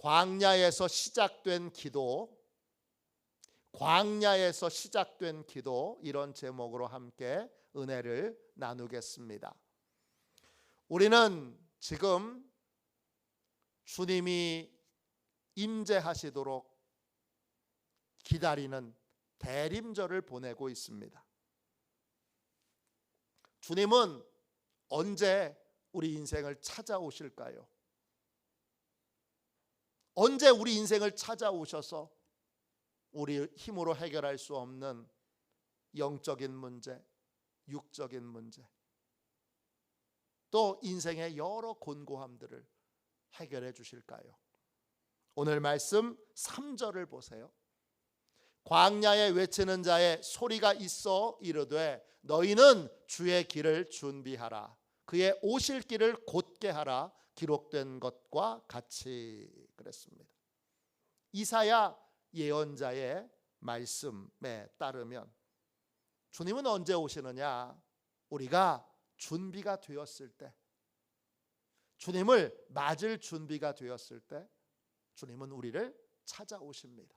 광야에서 시작된 기도, 광야에서 시작된 기도, 이런 제목으로 함께 은혜를 나누겠습니다. 우리는 지금 주님이 임재하시도록 기다리는 대림절을 보내고 있습니다. 주님은 언제 우리 인생을 찾아오실까요? 언제 우리 인생을 찾아오셔서 우리 힘으로 해결할 수 없는 영적인 문제, 육적인 문제, 또 인생의 여러 곤고함들을 해결해 주실까요? 오늘 말씀 3절을 보세요. 광야에 외치는 자의 소리가 있어 이르되 너희는 주의 길을 준비하라. 그의 오실 길을 곧게 하라. 기록된 것과 같이 그랬습니다. 이사야 예언자의 말씀에 따르면 주님은 언제 오시느냐? 우리가 준비가 되었을 때, 주님을 맞을 준비가 되었을 때 주님은 우리를 찾아오십니다.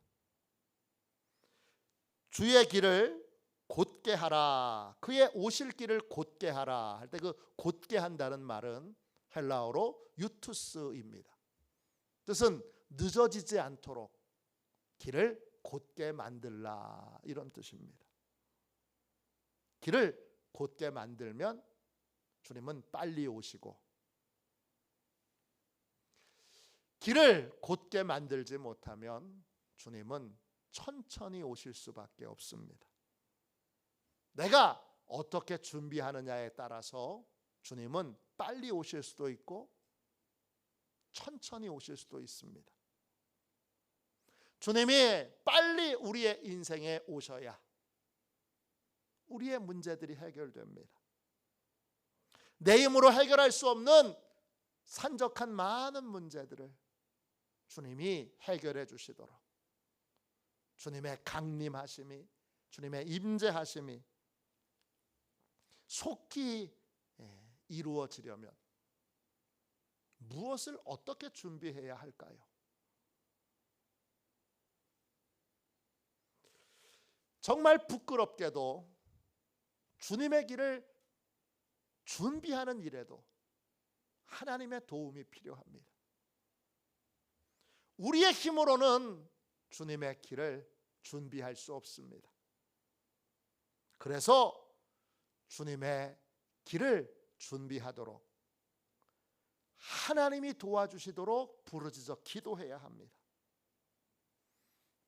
주의 길을 곧게 하라. 그의 오실 길을 곧게 하라 할 때 그 곧게 한다는 말은 헬라어로 유투스입니다. 뜻은 늦어지지 않도록 길을 곧게 만들라, 이런 뜻입니다. 길을 곧게 만들면 주님은 빨리 오시고, 길을 곧게 만들지 못하면 주님은 천천히 오실 수밖에 없습니다. 내가 어떻게 준비하느냐에 따라서 주님은 빨리 오실 수도 있고 천천히 오실 수도 있습니다. 주님이 빨리 우리의 인생에 오셔야 우리의 문제들이 해결됩니다. 내 힘으로 해결할 수 없는 산적한 많은 문제들을 주님이 해결해 주시도록 주님의 강림하심이, 주님의 임재하심이 속히 이루어지려면 무엇을 어떻게 준비해야 할까요? 정말 부끄럽게도 주님의 길을 준비하는 일에도 하나님의 도움이 필요합니다. 우리의 힘으로는 주님의 길을 준비할 수 없습니다. 그래서 주님의 길을 준비하도록 하나님이 도와주시도록 부르짖어 기도해야 합니다.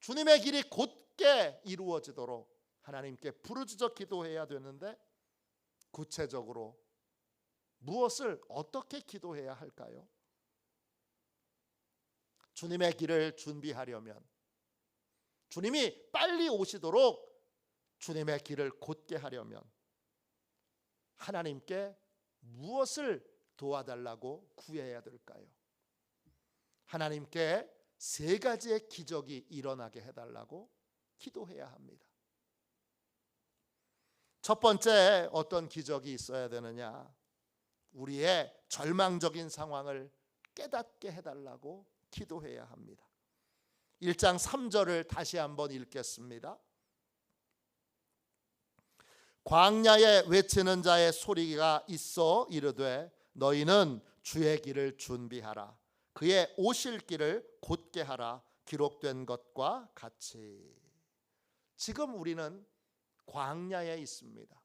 주님의 길이 곧게 이루어지도록 하나님께 부르짖어 기도해야 되는데, 구체적으로 무엇을 어떻게 기도해야 할까요? 주님의 길을 준비하려면, 주님이 빨리 오시도록 주님의 길을 곧게 하려면 하나님께 무엇을 도와달라고 구해야 될까요? 하나님께 3가지의 기적이 일어나게 해달라고 기도해야 합니다. 첫 번째, 어떤 기적이 있어야 되느냐? 우리의 절망적인 상황을 깨닫게 해달라고 기도해야 합니다. 1장 3절을 다시 한번 읽겠습니다. 광야에 외치는 자의 소리가 있어 이르되 너희는 주의 길을 준비하라. 그의 오실 길을 곧게 하라. 기록된 것과 같이. 지금 우리는 광야에 있습니다.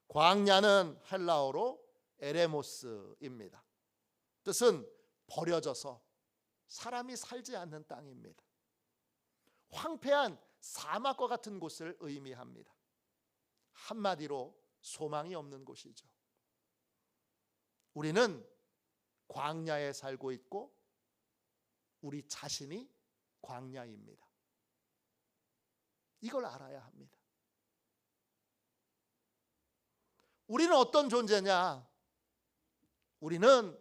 광야는 헬라어로 에레모스입니다. 뜻은 버려져서 사람이 살지 않는 땅입니다. 황폐한 사막과 같은 곳을 의미합니다. 한마디로 소망이 없는 곳이죠. 우리는 광야에 살고 있고 우리 자신이 광야입니다. 이걸 알아야 합니다. 우리는 어떤 존재냐? 우리는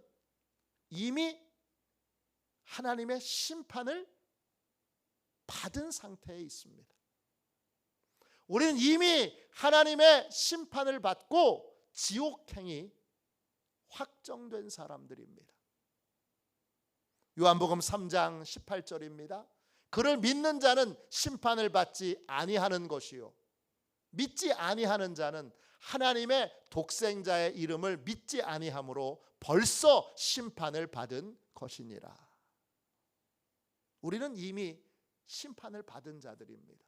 이미 하나님의 심판을 받은 상태에 있습니다. 우리는 이미 하나님의 심판을 받고 지옥행이 확정된 사람들입니다. 요한복음 3장 18절입니다. 그를 믿는 자는 심판을 받지 아니하는 것이요 믿지 아니하는 자는 하나님의 독생자의 이름을 믿지 아니함으로 벌써 심판을 받은 것이니라. 우리는 이미 심판을 받은 자들입니다.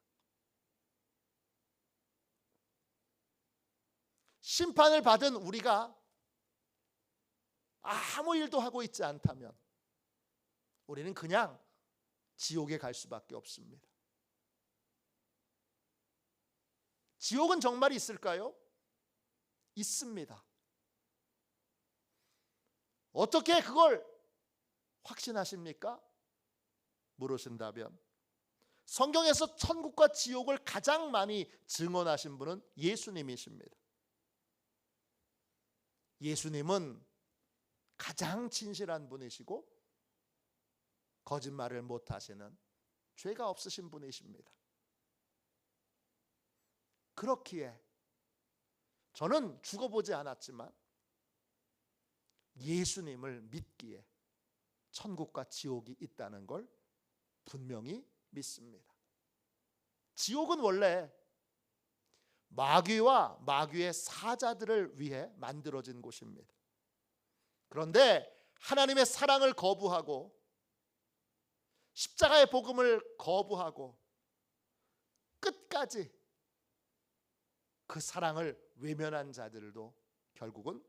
심판을 받은 우리가 아무 일도 하고 있지 않다면 우리는 그냥 지옥에 갈 수밖에 없습니다. 지옥은 정말 있을까요? 있습니다. 어떻게 그걸 확신하십니까? 물으신다면 성경에서 천국과 지옥을 가장 많이 증언하신 분은 예수님이십니다. 예수님은 가장 진실한 분이시고 거짓말을 못하시는 죄가 없으신 분이십니다. 그렇기에 저는 죽어보지 않았지만 예수님을 믿기에 천국과 지옥이 있다는 걸 분명히 믿습니다. 지옥은 원래 마귀와 마귀의 사자들을 위해 만들어진 곳입니다. 그런데 하나님의 사랑을 거부하고 십자가의 복음을 거부하고 끝까지 그 사랑을 외면한 자들도 결국은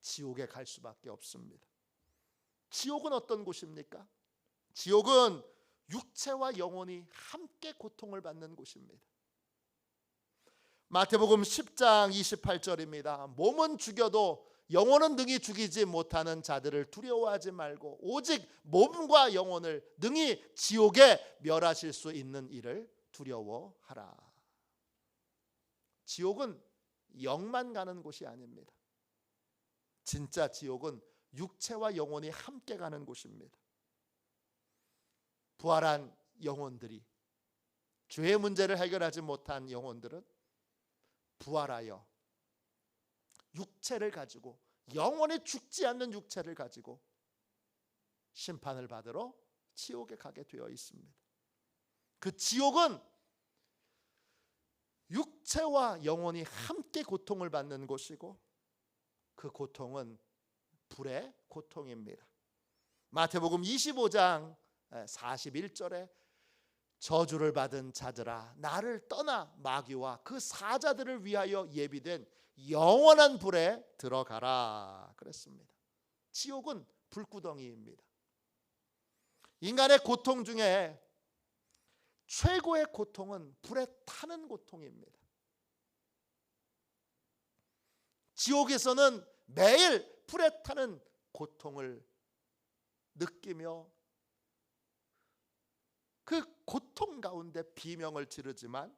지옥에 갈 수밖에 없습니다. 지옥은 어떤 곳입니까? 지옥은 육체와 영혼이 함께 고통을 받는 곳입니다. 마태복음 10장 28절입니다. 몸은 죽여도 영혼은 능히 죽이지 못하는 자들을 두려워하지 말고 오직 몸과 영혼을 능히 지옥에 멸하실 수 있는 이를 두려워하라. 지옥은 영만 가는 곳이 아닙니다. 진짜 지옥은 육체와 영혼이 함께 가는 곳입니다. 부활한 영혼들이, 죄의 문제를 해결하지 못한 영혼들은 부활하여 육체를 가지고, 영원히 죽지 않는 육체를 가지고 심판을 받으러 지옥에 가게 되어 있습니다. 그 지옥은 육체와 영혼이 함께 고통을 받는 곳이고 그 고통은 불의 고통입니다. 마태복음 25장 41절에 저주를 받은 자들아 나를 떠나 마귀와 그 사자들을 위하여 예비된 영원한 불에 들어가라 그랬습니다. 지옥은 불구덩이입니다. 인간의 고통 중에 최고의 고통은 불에 타는 고통입니다. 지옥에서는 매일 불에 타는 고통을 느끼며 그 고통 가운데 비명을 지르지만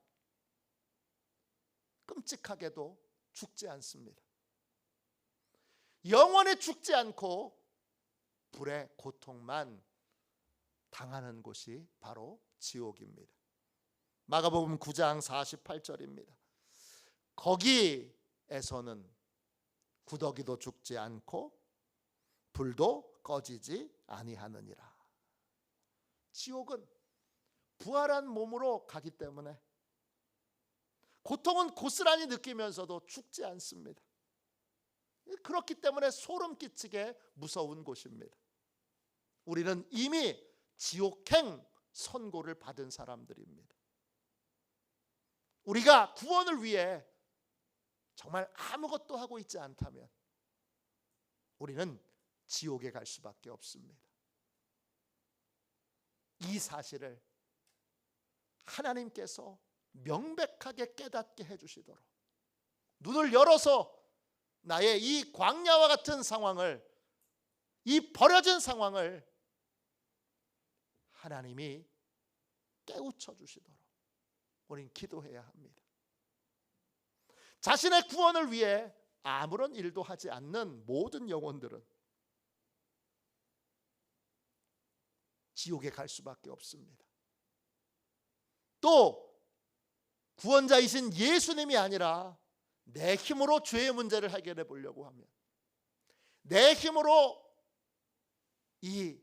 끔찍하게도 죽지 않습니다. 영원히 죽지 않고 불의 고통만 당하는 곳이 바로 지옥입니다. 마가복음 9장 48절입니다. 거기에서는 구더기도 죽지 않고 불도 꺼지지 아니하느니라. 지옥은 부활한 몸으로 가기 때문에 고통은 고스란히 느끼면서도 죽지 않습니다. 그렇기 때문에 소름 끼치게 무서운 곳입니다. 우리는 이미 지옥행 선고를 받은 사람들입니다. 우리가 구원을 위해 정말 아무것도 하고 있지 않다면 우리는 지옥에 갈 수밖에 없습니다. 이 사실을 하나님께서 명백하게 깨닫게 해주시도록 눈을 열어서 나의 이 광야와 같은 상황을, 이 버려진 상황을 하나님이 깨우쳐 주시도록 우리는 기도해야 합니다. 자신의 구원을 위해 아무런 일도 하지 않는 모든 영혼들은 지옥에 갈 수밖에 없습니다. 또 구원자이신 예수님이 아니라 내 힘으로 죄의 문제를 해결해 보려고 하면, 내 힘으로 이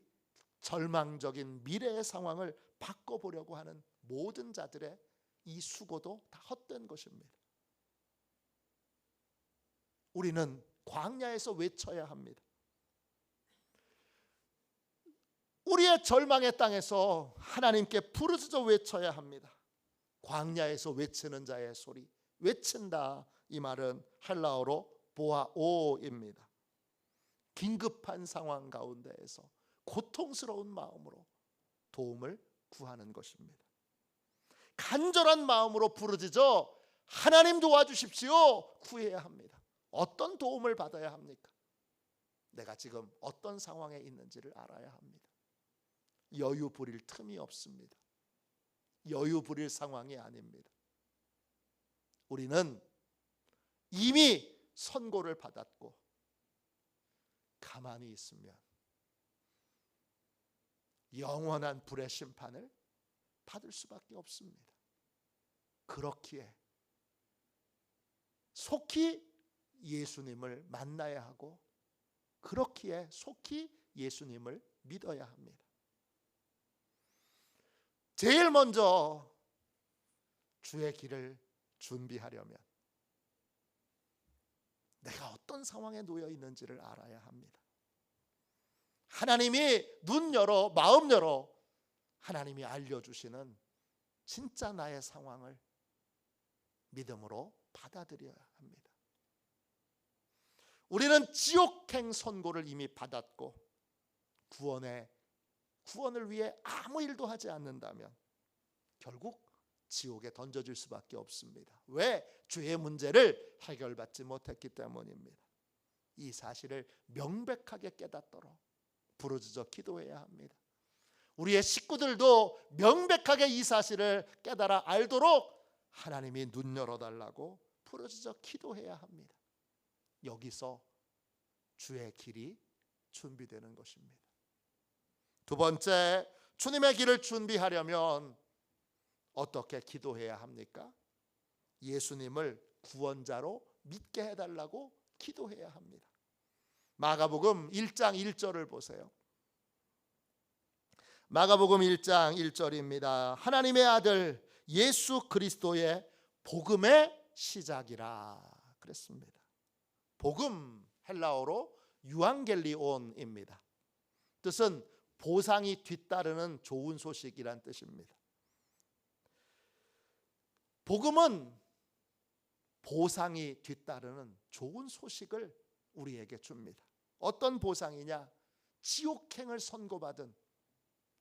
절망적인 미래의 상황을 바꿔보려고 하는 모든 자들의 이 수고도 다 헛된 것입니다. 우리는 광야에서 외쳐야 합니다. 우리의 절망의 땅에서 하나님께 부르짖어 외쳐야 합니다. 광야에서 외치는 자의 소리, 외친다, 이 말은 헬라어로 보아오입니다. 긴급한 상황 가운데에서 고통스러운 마음으로 도움을 구하는 것입니다. 간절한 마음으로 부르짖어 하나님 도와주십시오 구해야 합니다. 어떤 도움을 받아야 합니까? 내가 지금 어떤 상황에 있는지를 알아야 합니다. 여유 부릴 틈이 없습니다. 여유 부릴 상황이 아닙니다. 우리는 이미 선고를 받았고 가만히 있으면 영원한 불의 심판을 받을 수밖에 없습니다. 그렇기에 속히 예수님을 만나야 하고 그렇기에 속히 예수님을 믿어야 합니다. 제일 먼저 주의 길을 준비하려면 내가 어떤 상황에 놓여 있는지를 알아야 합니다. 하나님이 눈 열어 마음 열어 하나님이 알려주시는 진짜 나의 상황을 믿음으로 받아들여야 합니다. 우리는 지옥행 선고를 이미 받았고 구원을 위해 아무 일도 하지 않는다면 결국 지옥에 던져질 수밖에 없습니다. 왜? 죄의 문제를 해결받지 못했기 때문입니다. 이 사실을 명백하게 깨닫도록 부르짖어 기도해야 합니다. 우리의 식구들도 명백하게 이 사실을 깨달아 알도록 하나님이 눈 열어달라고 부르짖어 기도해야 합니다. 여기서 주의 길이 준비되는 것입니다. 두 번째, 주님의 길을 준비하려면 어떻게 기도해야 합니까? 예수님을 구원자로 믿게 해달라고 기도해야 합니다. 마가복음 1장 1절을 보세요. 마가복음 1장 1절입니다. 하나님의 아들 예수 그리스도의 복음의 시작이라 그랬습니다. 복음 헬라어로 유앙겔리온입니다. 뜻은 보상이 뒤따르는 좋은 소식이란 뜻입니다. 복음은 보상이 뒤따르는 좋은 소식을 우리에게 줍니다. 어떤 보상이냐? 지옥행을 선고받은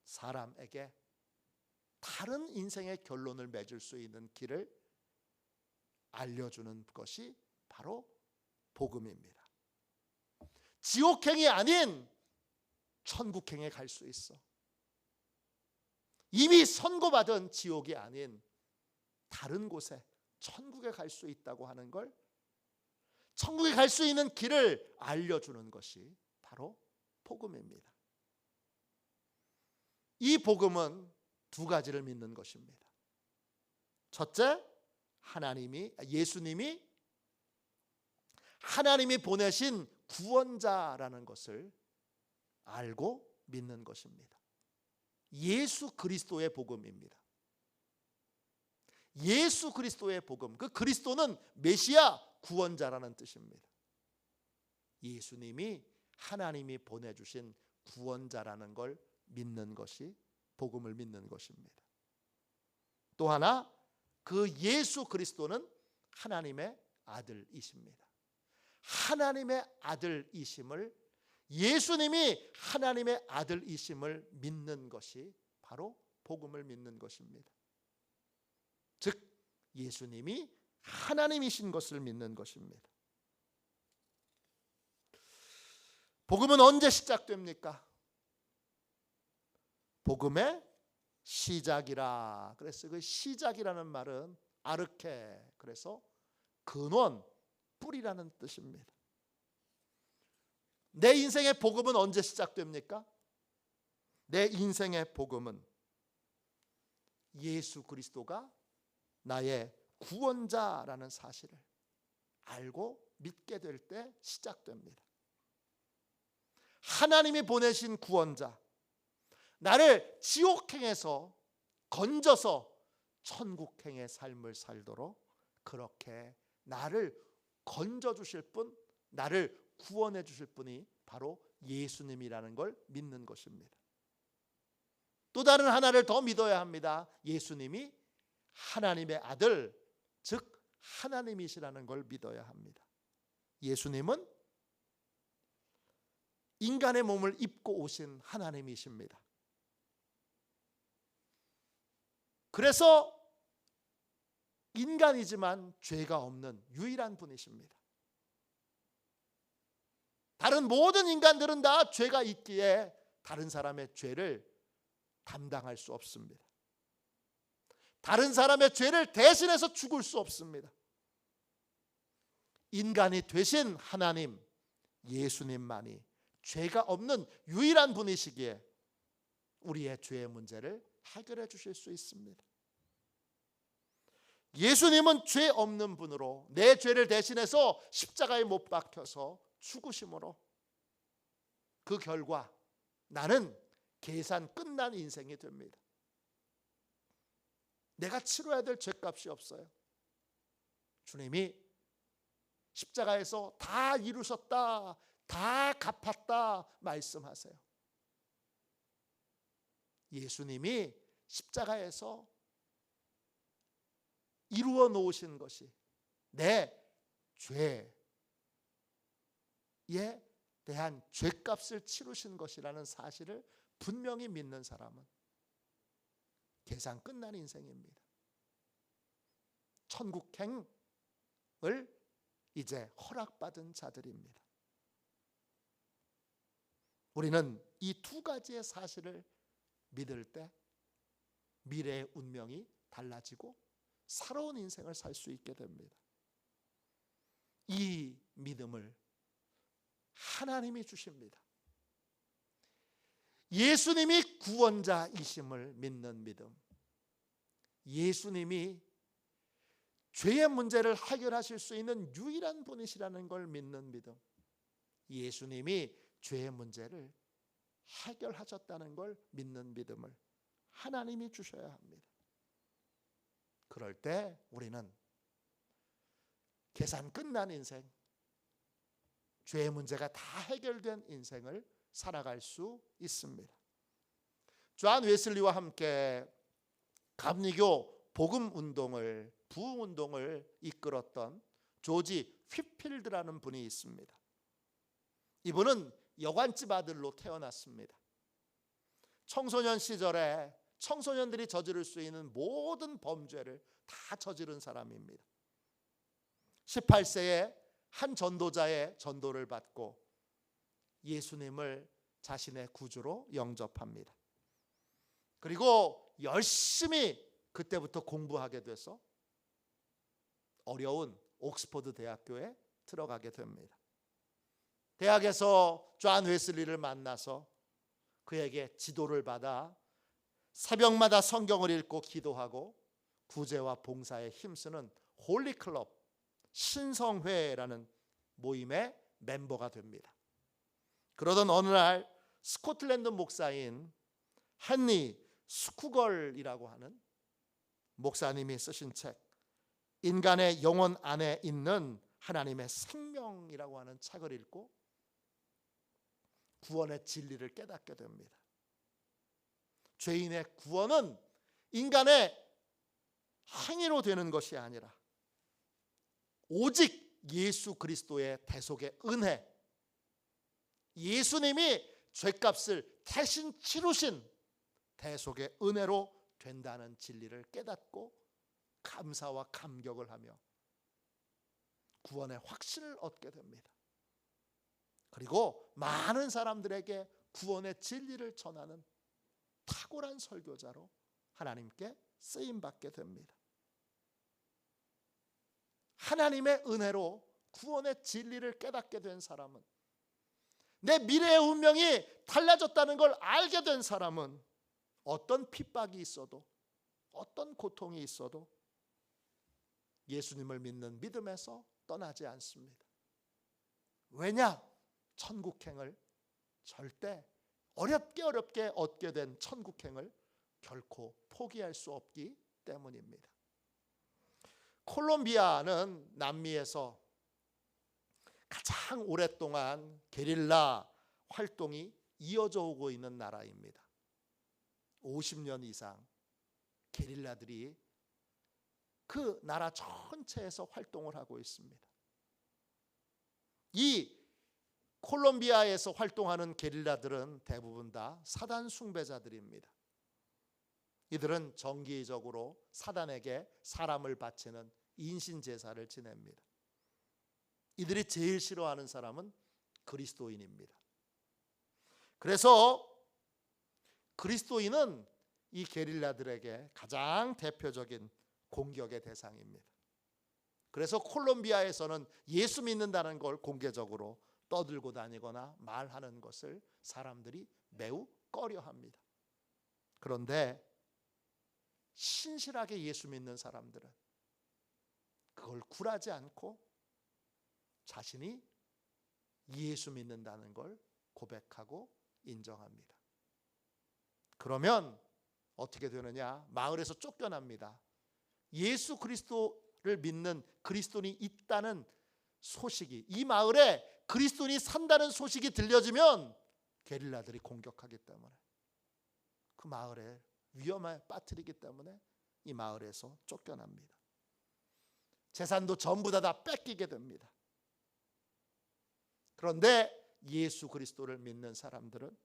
사람에게 다른 인생의 결론을 맺을 수 있는 길을 알려주는 것이 바로 복음입니다. 지옥행이 아닌 천국행에 갈 수 있어. 이미 선고받은 지옥이 아닌 다른 곳에 천국에 갈 수 있다고 하는 걸, 천국에 갈 수 있는 길을 알려주는 것이 바로 복음입니다. 이 복음은 두 가지를 믿는 것입니다. 첫째, 예수님이 하나님이 보내신 구원자라는 것을 알고 믿는 것입니다. 예수 그리스도의 복음입니다. 예수 그리스도의 복음, 그 그리스도는 메시아 구원자라는 뜻입니다. 예수님이 하나님이 보내주신 구원자라는 걸 믿는 것이 복음을 믿는 것입니다. 또 하나, 그 예수 그리스도는 하나님의 아들이십니다. 하나님의 아들이심을, 예수님이 하나님의 아들이심을 믿는 것이 바로 복음을 믿는 것입니다. 즉 예수님이 하나님이신 것을 믿는 것입니다. 복음은 언제 시작됩니까? 복음의 시작이라. 그래서 그 시작이라는 말은 아르케, 그래서 근원, 뿌리라는 뜻입니다. 내 인생의 복음은 언제 시작됩니까? 내 인생의 복음은 예수 그리스도가 나의 구원자라는 사실을 알고 믿게 될 때 시작됩니다. 하나님이 보내신 구원자, 나를 지옥행에서 건져서 천국행의 삶을 살도록 그렇게 나를 건져주실 분, 나를 구원해 주실 분이 바로 예수님이라는 걸 믿는 것입니다. 또 다른 하나를 더 믿어야 합니다. 예수님이 하나님의 아들, 즉 하나님이시라는 걸 믿어야 합니다. 예수님은 인간의 몸을 입고 오신 하나님이십니다. 그래서 인간이지만 죄가 없는 유일한 분이십니다. 다른 모든 인간들은 다 죄가 있기에 다른 사람의 죄를 담당할 수 없습니다. 다른 사람의 죄를 대신해서 죽을 수 없습니다. 인간이 되신 하나님 예수님만이 죄가 없는 유일한 분이시기에 우리의 죄의 문제를 해결해 주실 수 있습니다. 예수님은 죄 없는 분으로 내 죄를 대신해서 십자가에 못 박혀서 죽으심으로 그 결과 나는 계산 끝난 인생이 됩니다. 내가 치러야 될 죄값이 없어요. 주님이 십자가에서 다 이루셨다, 다 갚았다 말씀하세요. 예수님이 십자가에서 이루어 놓으신 것이 내 죄에 대한 죄값을 치르신 것이라는 사실을 분명히 믿는 사람은 계산 끝난 인생입니다. 천국행을 이제 허락받은 자들입니다. 우리는 이 두 가지의 사실을 믿을 때 미래의 운명이 달라지고 새로운 인생을 살 수 있게 됩니다. 이 믿음을 하나님이 주십니다. 예수님이 구원자이심을 믿는 믿음, 예수님이 죄의 문제를 해결하실 수 있는 유일한 분이시라는 걸 믿는 믿음, 예수님이 죄의 문제를 해결하셨다는 걸 믿는 믿음을 하나님이 주셔야 합니다. 그럴 때 우리는 계산 끝난 인생, 죄의 문제가 다 해결된 인생을 살아갈 수 있습니다. 존 웨슬리와 함께 감리교 복음운동을, 부흥운동을 이끌었던 조지 휘필드라는 분이 있습니다. 이분은 여관집 아들로 태어났습니다. 청소년 시절에 청소년들이 저지를 수 있는 모든 범죄를 다 저지른 사람입니다. 18세에 한 전도자의 전도를 받고 예수님을 자신의 구주로 영접합니다. 그리고 열심히 그때부터 공부하게 돼서 어려운 옥스퍼드 대학교에 들어가게 됩니다. 대학에서 존 웨슬리를 만나서 그에게 지도를 받아 새벽마다 성경을 읽고 기도하고 구제와 봉사에 힘쓰는 홀리클럽 신성회라는 모임의 멤버가 됩니다. 그러던 어느 날 스코틀랜드 목사인 헨리 스쿠걸이라고 하는 목사님이 쓰신 책, 인간의 영혼 안에 있는 하나님의 생명이라고 하는 책을 읽고 구원의 진리를 깨닫게 됩니다. 죄인의 구원은 인간의 행위로 되는 것이 아니라 오직 예수 그리스도의 대속의 은혜, 예수님이 죄값을 대신 치르신 대속의 은혜로 된다는 진리를 깨닫고 감사와 감격을 하며 구원의 확신을 얻게 됩니다. 그리고 많은 사람들에게 구원의 진리를 전하는 탁월한 설교자로 하나님께 쓰임받게 됩니다. 하나님의 은혜로 구원의 진리를 깨닫게 된 사람은, 내 미래의 운명이 달라졌다는 걸 알게 된 사람은 어떤 핍박이 있어도, 어떤 고통이 있어도 예수님을 믿는 믿음에서 떠나지 않습니다. 왜냐? 천국행을 절대 어렵게 얻게 된 천국행을 결코 포기할 수 없기 때문입니다. 콜롬비아는 남미에서 가장 오랫동안 게릴라 활동이 이어져 오고 있는 나라입니다. 50년 이상 게릴라들이 그 나라 전체에서 활동을 하고 있습니다. 이 콜롬비아에서 활동하는 게릴라들은 대부분 다 사단 숭배자들입니다. 이들은 정기적으로 사단에게 사람을 바치는 인신 제사를 지냅니다. 이들이 제일 싫어하는 사람은 그리스도인입니다. 그래서 그리스도인은 이 게릴라들에게 가장 대표적인 공격의 대상입니다. 그래서 콜롬비아에서는 예수 믿는다는 걸 공개적으로 떠들고 다니거나 말하는 것을 사람들이 매우 꺼려합니다. 그런데 신실하게 예수 믿는 사람들은 그걸 굴하지 않고 자신이 예수 믿는다는 걸 고백하고 인정합니다. 그러면 어떻게 되느냐? 마을에서 쫓겨납니다. 예수 그리스도를 믿는 그리스도인이 있다는 소식이, 이 마을에 그리스도인이 산다는 소식이 들려지면 게릴라들이 공격하기 때문에, 그 마을에 위험에 빠뜨리기 때문에 이 마을에서 쫓겨납니다. 재산도 전부 다 뺏기게 됩니다. 그런데 예수 그리스도를 믿는 사람들은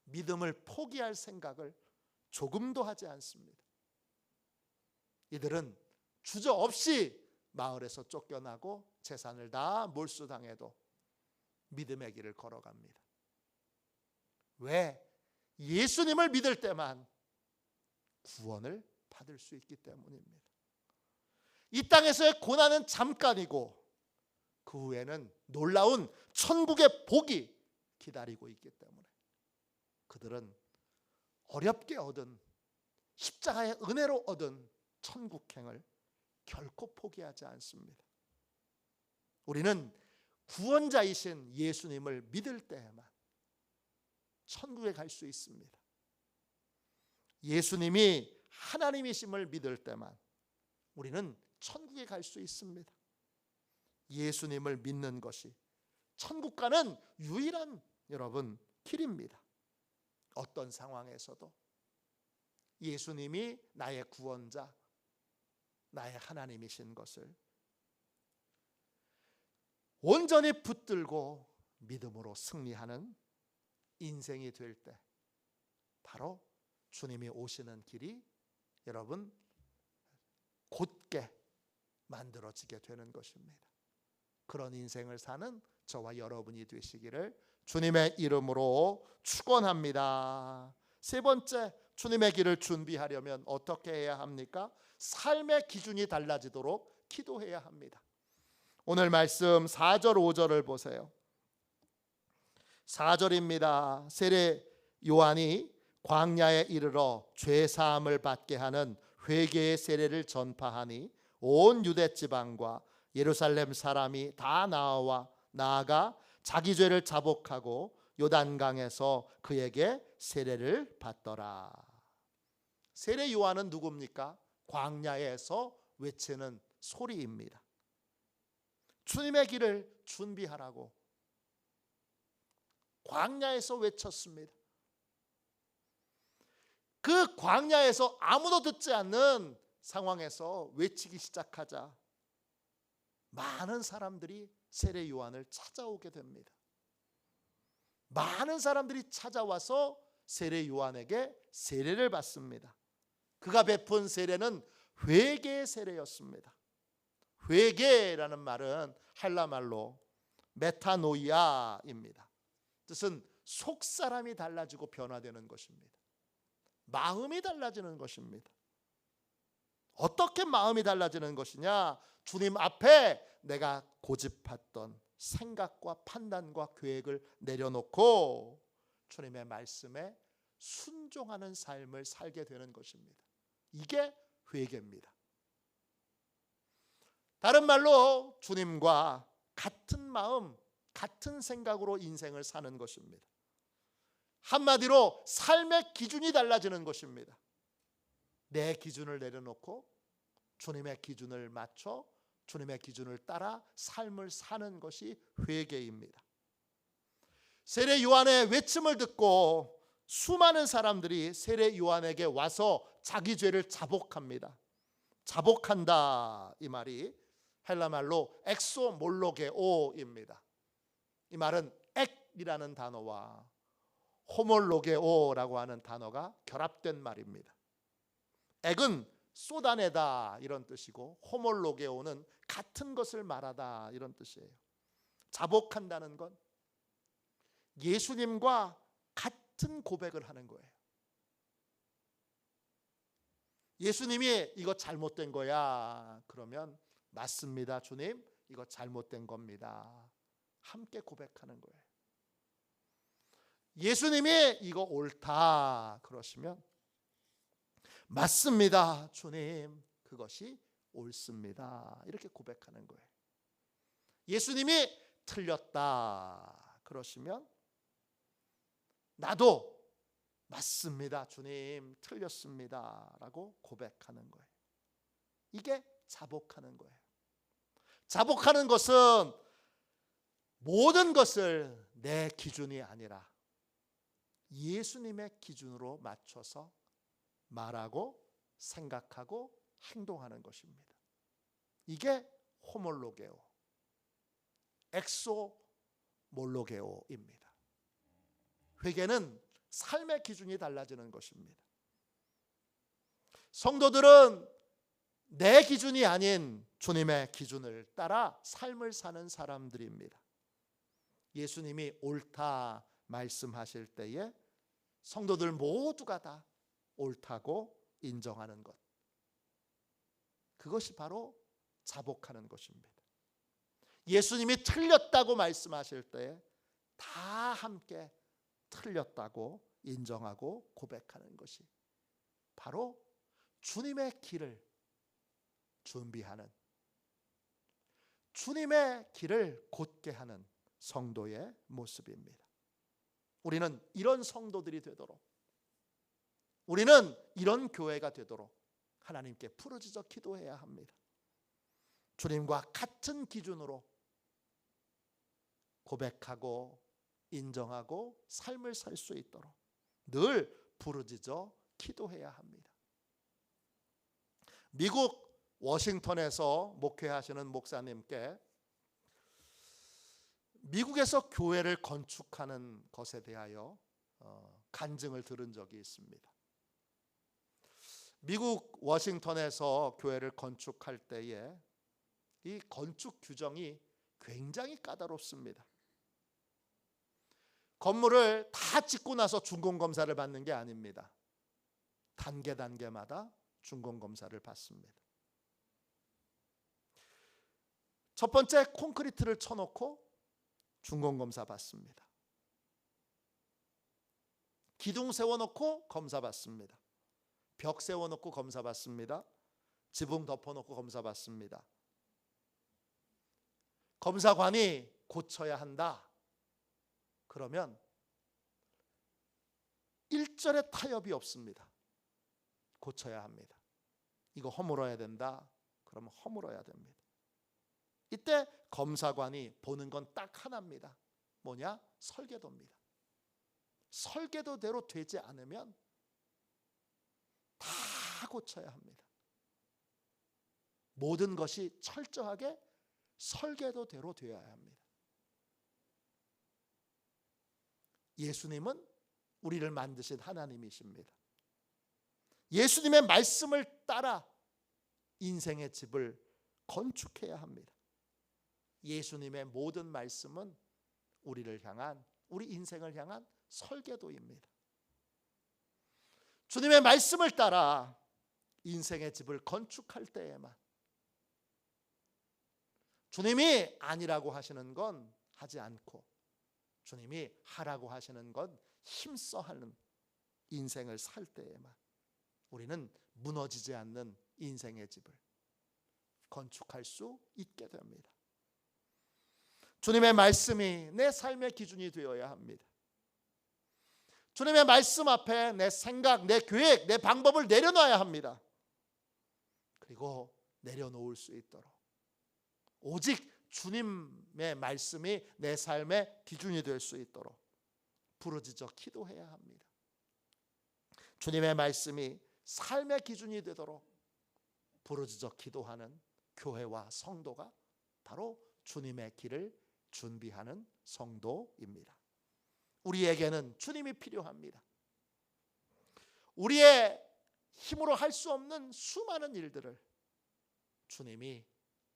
믿음을 포기할 생각을 조금도 하지 않습니다. 이들은 주저없이 마을에서 쫓겨나고 재산을 다 몰수당해도 믿음의 길을 걸어갑니다. 왜? 예수님을 믿을 때만 구원을 받을 수 있기 때문입니다. 이 땅에서의 고난은 잠깐이고 그 후에는 놀라운 천국의 복이 기다리고 있기 때문에 그들은 어렵게 얻은, 십자가의 은혜로 얻은 천국행을 결코 포기하지 않습니다. 우리는 구원자이신 예수님을 믿을 때에만 천국에 갈 수 있습니다. 예수님이 하나님이심을 믿을 때만 우리는 천국에 갈 수 있습니다. 예수님을 믿는 것이 천국 가는 유일한 여러분 길입니다. 어떤 상황에서도 예수님이 나의 구원자, 나의 하나님이신 것을 온전히 붙들고 믿음으로 승리하는 인생이 될 때 바로 주님이 오시는 길이 여러분 곧게 만들어지게 되는 것입니다. 그런 인생을 사는 저와 여러분이 되시기를 주님의 이름으로 축원합니다. 세 번째, 주님의 길을 준비하려면 어떻게 해야 합니까? 삶의 기준이 달라지도록 기도해야 합니다. 오늘 말씀 4절 5절을 보세요. 4절입니다. 세례 요한이 광야에 이르러 죄 사함을 받게 하는 회개의 세례를 전파하니 온 유대 지방과 예루살렘 사람이 다 나아가 자기 죄를 자복하고 요단강에서 그에게 세례를 받더라. 세례 요한은 누굽니까? 광야에서 외치는 소리입니다. 주님의 길을 준비하라고 광야에서 외쳤습니다. 그 광야에서 아무도 듣지 않는 상황에서 외치기 시작하자 많은 사람들이 세례 요한을 찾아오게 됩니다. 많은 사람들이 찾아와서 세례 요한에게 세례를 받습니다. 그가 베푼 세례는 회개의 세례였습니다. 회개라는 말은 헬라말로 메타노이아입니다. 뜻은 속사람이 달라지고 변화되는 것입니다. 마음이 달라지는 것입니다. 어떻게 마음이 달라지는 것이냐? 주님 앞에 내가 고집했던 생각과 판단과 계획을 내려놓고 주님의 말씀에 순종하는 삶을 살게 되는 것입니다. 이게 회개입니다. 다른 말로 주님과 같은 마음, 같은 생각으로 인생을 사는 것입니다. 한마디로 삶의 기준이 달라지는 것입니다. 내 기준을 내려놓고 주님의 기준을 맞춰 주님의 기준을 따라 삶을 사는 것이 회개입니다. 세례 요한의 외침을 듣고 수많은 사람들이 세례 요한에게 와서 자기 죄를 자복합니다. 자복한다, 이 말이 헬라 말로 엑소몰로게오입니다. 이 말은 액이라는 단어와 호몰로게오라고 하는 단어가 결합된 말입니다. 액은 쏟아내다 이런 뜻이고 호몰로게오는 같은 것을 말하다 이런 뜻이에요. 자복한다는 건 예수님과 같은 고백을 하는 거예요. 예수님이 이거 잘못된 거야 그러면 맞습니다 주님, 이거 잘못된 겁니다. 함께 고백하는 거예요. 예수님이 이거 옳다 그러시면 맞습니다 주님, 그것이 옳습니다. 이렇게 고백하는 거예요. 예수님이 틀렸다 그러시면 나도 맞습니다 주님, 틀렸습니다 라고 고백하는 거예요. 이게 자복하는 거예요. 자복하는 것은 모든 것을 내 기준이 아니라 예수님의 기준으로 맞춰서 말하고 생각하고 행동하는 것입니다. 이게 호몰로게오, 엑소몰로게오입니다. 회개는 삶의 기준이 달라지는 것입니다. 성도들은 내 기준이 아닌 주님의 기준을 따라 삶을 사는 사람들입니다. 예수님이 옳다 말씀하실 때에 성도들 모두가 다 옳다고 인정하는 것, 그것이 바로 자복하는 것입니다. 예수님이 틀렸다고 말씀하실 때에 다 함께 틀렸다고 인정하고 고백하는 것이 바로 주님의 길을 준비하는, 주님의 길을 곧게 하는 성도의 모습입니다. 우리는 이런 성도들이 되도록, 우리는 이런 교회가 되도록 하나님께 부르짖어 기도해야 합니다. 주님과 같은 기준으로 고백하고 인정하고 삶을 살 수 있도록 늘 부르짖어 기도해야 합니다. 미국 워싱턴에서 목회하시는 목사님께 미국에서 교회를 건축하는 것에 대하여 간증을 들은 적이 있습니다. 미국 워싱턴에서 교회를 건축할 때에 이 건축 규정이 굉장히 까다롭습니다. 건물을 다 짓고 나서 준공검사를 받는 게 아닙니다. 단계마다 준공검사를 받습니다. 첫 번째 콘크리트를 쳐놓고 준공검사 받습니다. 기둥 세워놓고 검사 받습니다. 벽 세워놓고 검사 받습니다. 지붕 덮어놓고 검사 받습니다. 검사관이 고쳐야 한다 그러면 일절의 타협이 없습니다. 고쳐야 합니다. 이거 허물어야 된다 그러면 허물어야 됩니다. 이때 검사관이 보는 건 딱 하나입니다. 뭐냐? 설계도입니다. 설계도대로 되지 않으면 다 고쳐야 합니다. 모든 것이 철저하게 설계도대로 되어야 합니다. 예수님은 우리를 만드신 하나님이십니다. 예수님의 말씀을 따라 인생의 집을 건축해야 합니다. 예수님의 모든 말씀은 우리를 향한, 우리 인생을 향한 설계도입니다. 주님의 말씀을 따라 인생의 집을 건축할 때에만 주님이 아니라고 하시는 건 하지 않고 주님이 하라고 하시는 건 힘써 하는 인생을 살 때에만 우리는 무너지지 않는 인생의 집을 건축할 수 있게 됩니다. 주님의 말씀이 내 삶의 기준이 되어야 합니다. 주님의 말씀 앞에 내 생각, 내 계획, 내 방법을 내려놔야 합니다. 그리고 내려놓을 수 있도록 오직 주님의 말씀이 내 삶의 기준이 될 수 있도록 부르짖어 기도해야 합니다. 주님의 말씀이 삶의 기준이 되도록 부르짖어 기도하는 교회와 성도가 바로 주님의 길을 준비하는 성도입니다. 우리에게는 주님이 필요합니다. 우리의 힘으로 할 수 없는 수많은 일들을 주님이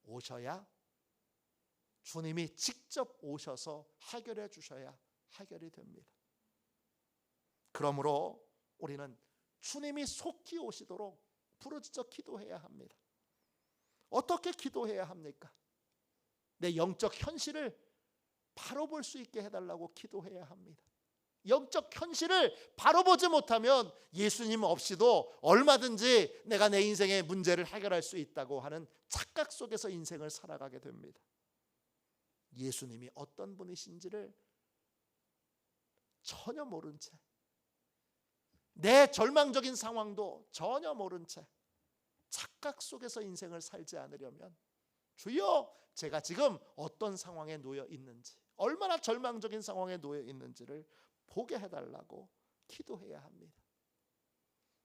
오셔야, 주님이 직접 오셔서 해결해 주셔야 해결이 됩니다. 그러므로 우리는 주님이 속히 오시도록 부르짖어 기도해야 합니다. 어떻게 기도해야 합니까? 내 영적 현실을 바로 볼 수 있게 해달라고 기도해야 합니다. 영적 현실을 바로 보지 못하면 예수님 없이도 얼마든지 내가 내 인생의 문제를 해결할 수 있다고 하는 착각 속에서 인생을 살아가게 됩니다. 예수님이 어떤 분이신지를 전혀 모른 채, 내 절망적인 상황도 전혀 모른 채 착각 속에서 인생을 살지 않으려면, 주여 제가 지금 어떤 상황에 놓여 있는지, 얼마나 절망적인 상황에 놓여 있는지를 보게 해달라고 기도해야 합니다.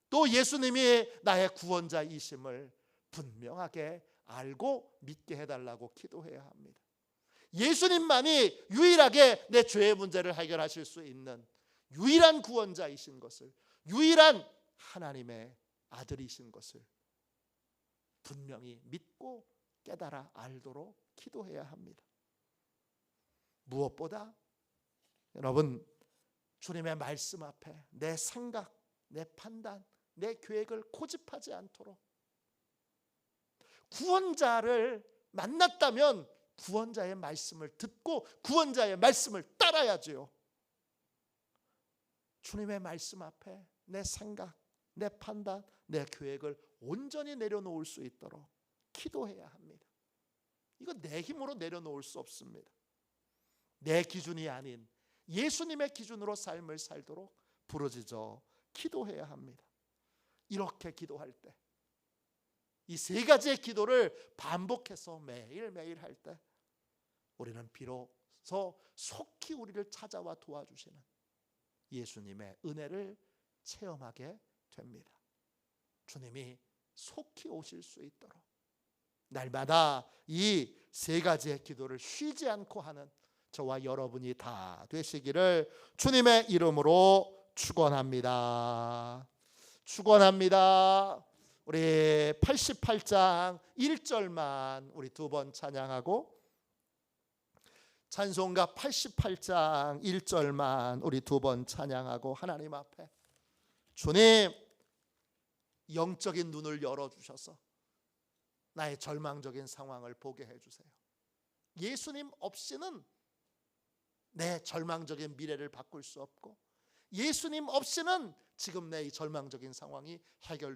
또 예수님이 나의 구원자이심을 분명하게 알고 믿게 해달라고 기도해야 합니다. 예수님만이 유일하게 내 죄의 문제를 해결하실 수 있는 유일한 구원자이신 것을, 유일한 하나님의 아들이신 것을 분명히 믿고 깨달아 알도록 기도해야 합니다. 무엇보다 여러분, 주님의 말씀 앞에 내 생각, 내 판단, 내 계획을 고집하지 않도록, 구원자를 만났다면 구원자의 말씀을 듣고 구원자의 말씀을 따라야지요. 주님의 말씀 앞에 내 생각, 내 판단, 내 계획을 온전히 내려놓을 수 있도록 기도해야 합니다. 이거 내 힘으로 내려놓을 수 없습니다. 내 기준이 아닌 예수님의 기준으로 삶을 살도록 부르짖어 기도해야 합니다. 이렇게 기도할 때, 이 세 가지의 기도를 반복해서 매일매일 할 때 우리는 비로소 속히 우리를 찾아와 도와주시는 예수님의 은혜를 체험하게 됩니다. 주님이 속히 오실 수 있도록 날마다 이 세 가지의 기도를 쉬지 않고 하는 저와 여러분이 다 되시기를 주님의 이름으로 축원합니다. 축원합니다. 우리 88장 1절만 우리 두 번 찬양하고, 찬송가 88장 1절만 우리 두 번 찬양하고 하나님 앞에, 주님 영적인 눈을 열어주셔서 나의 절망적인 상황을 보게 해주세요. 예수님 없이는 내 절망적인 미래를 바꿀 수 없고, 예수님 없이는 지금 내 이 절망적인 상황이 해결